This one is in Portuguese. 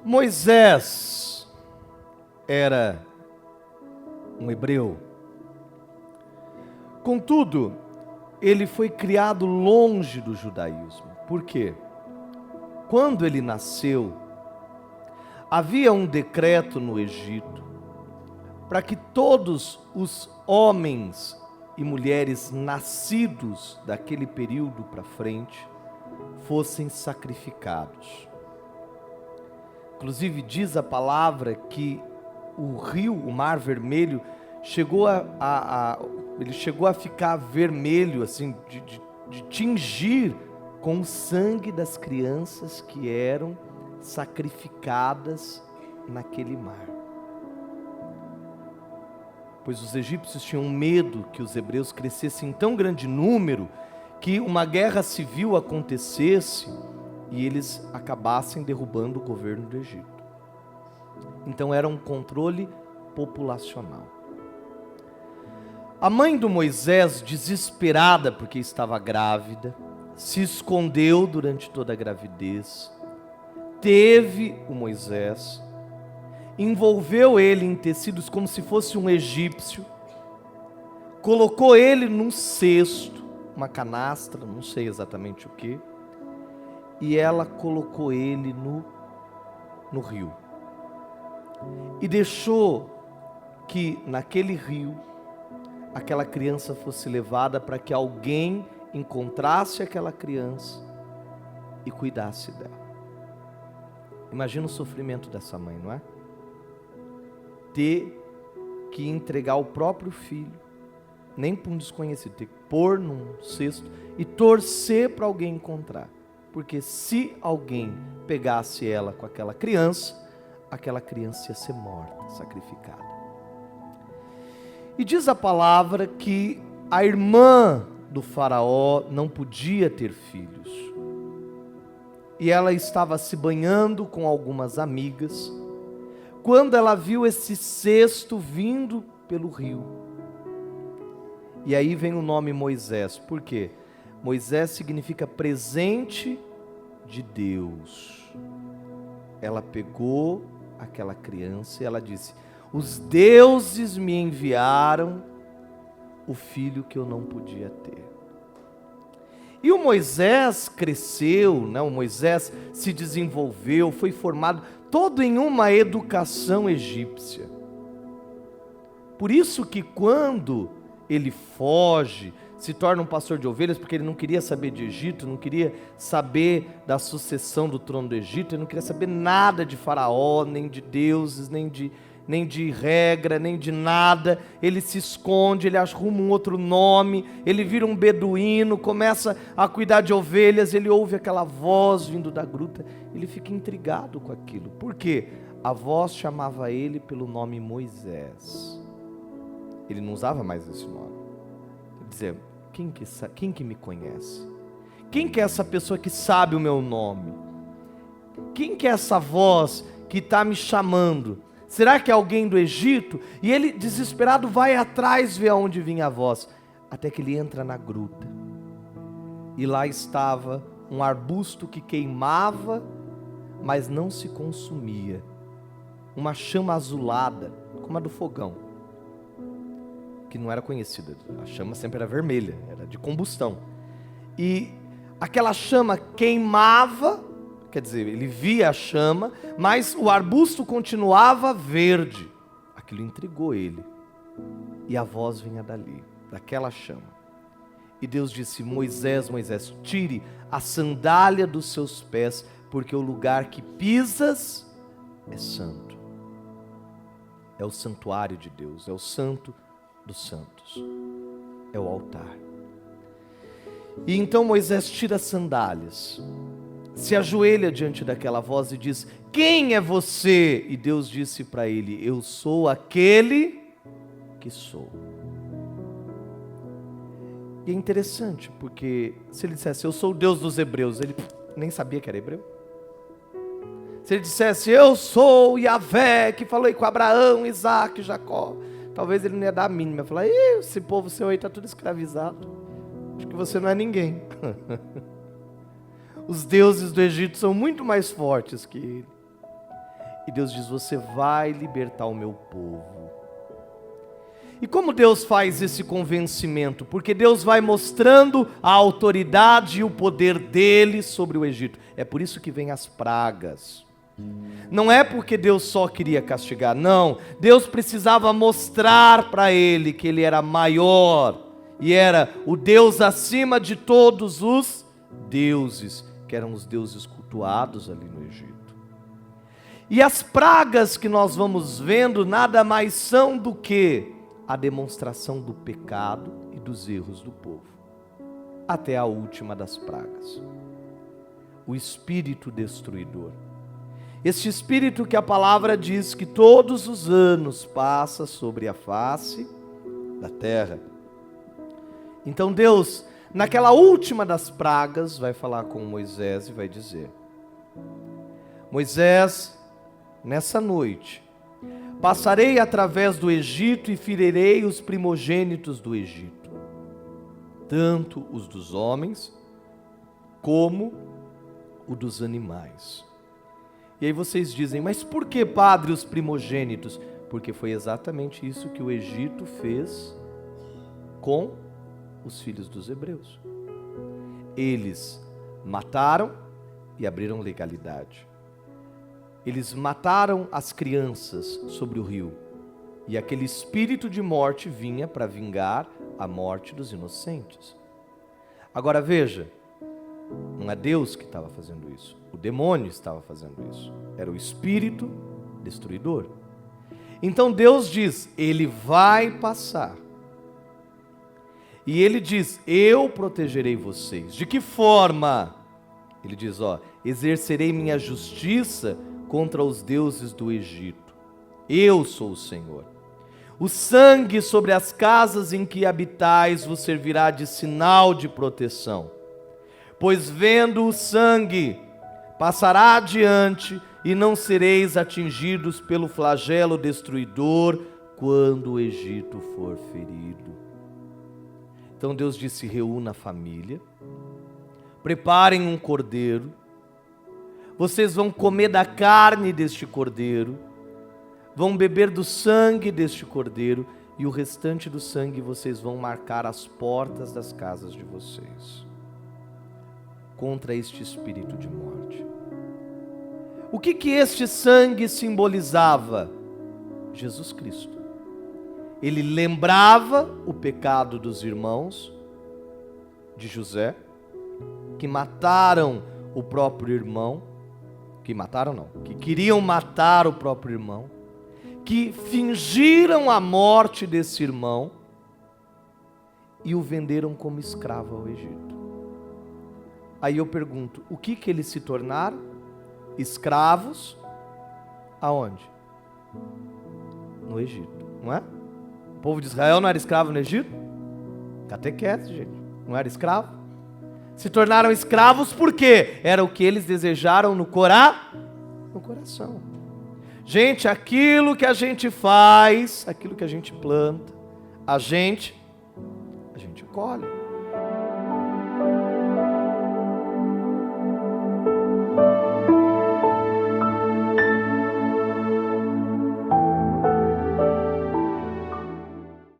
Moisés era um hebreu. Contudo, ele foi criado longe do judaísmo. Por quê? Quando ele nasceu, havia um decreto no Egito para que todos os homens e mulheres nascidos daquele período para frente fossem sacrificados. Inclusive diz a palavra que o rio, o Mar Vermelho, ele chegou a ficar vermelho, assim, de tingir com o sangue das crianças que eram sacrificadas naquele mar. Pois os egípcios tinham medo que os hebreus crescessem em tão grande número que uma guerra civil acontecesse e eles acabassem derrubando o governo do Egito. Então era um controle populacional. A mãe do Moisés, desesperada porque estava grávida, se escondeu durante toda a gravidez, teve o Moisés, envolveu ele em tecidos como se fosse um egípcio, colocou ele num cesto, uma canastra, não sei exatamente o que, e ela colocou ele no rio. E deixou que naquele rio, aquela criança fosse levada para que alguém encontrasse aquela criança e cuidasse dela. Imagina o sofrimento dessa mãe, não é? Ter que entregar o próprio filho, nem para um desconhecido, ter que pôr num cesto e torcer para alguém encontrar. Porque se alguém pegasse ela com aquela criança ia ser morta, sacrificada. E diz a palavra que a irmã do faraó não podia ter filhos. E ela estava se banhando com algumas amigas, quando ela viu esse cesto vindo pelo rio. E aí vem o nome Moisés. Por quê? Moisés significa presente de Deus. Ela pegou aquela criança e ela disse: os deuses me enviaram o filho que eu não podia ter. E o Moisés cresceu, né? O Moisés se desenvolveu, foi formado todo em uma educação egípcia. Por isso que quando ele foge, se torna um pastor de ovelhas, porque ele não queria saber de Egito, não queria saber da sucessão do trono do Egito, ele não queria saber nada de faraó, nem de deuses, nem de regra, nem de nada. Ele se esconde, ele arruma um outro nome, ele vira um beduíno, começa a cuidar de ovelhas, ele ouve aquela voz vindo da gruta, ele fica intrigado com aquilo. Por quê? A voz chamava ele pelo nome Moisés. Ele não usava mais esse nome. Ele dizia: quem que me conhece? Quem que é essa pessoa que sabe o meu nome? Quem que é essa voz que está me chamando? Será que é alguém do Egito? E ele, desesperado, vai atrás ver aonde vinha a voz, até que ele entra na gruta, e lá estava um arbusto que queimava, mas não se consumia, uma chama azulada, como a do fogão, que não era conhecida, a chama sempre era vermelha, era de combustão, e aquela chama queimava, quer dizer, ele via a chama, mas o arbusto continuava verde. Aquilo intrigou ele. E a voz vinha dali, daquela chama. E Deus disse: Moisés, Moisés, tire a sandália dos seus pés, porque o lugar que pisas é santo. É o santuário de Deus, é o santo dos santos, é o altar. E então Moisés tira as sandálias, se ajoelha diante daquela voz e diz: quem é você? E Deus disse para ele: eu sou aquele que sou. E é interessante, porque se ele dissesse: eu sou o Deus dos hebreus, ele nem sabia que era hebreu. Se ele dissesse: eu sou Yahvé, que falei com Abraão, Isaac, Jacó, talvez ele não ia dar a mínima, ia falar: esse povo seu aí está tudo escravizado, acho que você não é ninguém. Os deuses do Egito são muito mais fortes que ele. E Deus diz: você vai libertar o meu povo. E como Deus faz esse convencimento? Porque Deus vai mostrando a autoridade e o poder dele sobre o Egito. É por isso que vem as pragas. Não é porque Deus só queria castigar, não. Deus precisava mostrar para ele que ele era maior e era o Deus acima de todos os deuses, que eram os deuses cultuados ali no Egito. E as pragas que nós vamos vendo nada mais são do que a demonstração do pecado e dos erros do povo, até a última das pragas, o espírito destruidor. Este espírito que a palavra diz que todos os anos passa sobre a face da terra. Então Deus, naquela última das pragas, vai falar com Moisés e vai dizer: Moisés, nessa noite, passarei através do Egito e ferirei os primogênitos do Egito, tanto os dos homens, como o dos animais. E aí vocês dizem: mas por que, padre, os primogênitos? Porque foi exatamente isso que o Egito fez com os filhos dos hebreus. Eles mataram e abriram legalidade. Eles mataram as crianças sobre o rio, e aquele espírito de morte vinha para vingar a morte dos inocentes. Agora veja, não é Deus que estava fazendo isso, o demônio estava fazendo isso, era o espírito destruidor. Então Deus diz: ele vai passar, e ele diz: eu protegerei vocês. De que forma? Ele diz: exercerei minha justiça contra os deuses do Egito. Eu sou o Senhor. O sangue sobre as casas em que habitais vos servirá de sinal de proteção. Pois vendo o sangue, passará adiante e não sereis atingidos pelo flagelo destruidor quando o Egito for ferido. Então Deus disse: reúna a família, preparem um cordeiro, vocês vão comer da carne deste cordeiro, vão beber do sangue deste cordeiro, e o restante do sangue vocês vão marcar as portas das casas de vocês, contra este espírito de morte. O que este sangue simbolizava? Jesus Cristo. Ele lembrava o pecado dos irmãos de José, que mataram o próprio irmão, que queriam matar o próprio irmão, que fingiram a morte desse irmão e o venderam como escravo ao Egito. Aí eu pergunto: o que eles se tornaram? Escravos aonde? No Egito, não é? O povo de Israel não era escravo no Egito? Catequese, gente, não era escravo? Se tornaram escravos por quê? Era o que eles desejaram no coração. Gente, aquilo que a gente faz, aquilo que a gente planta, a gente colhe.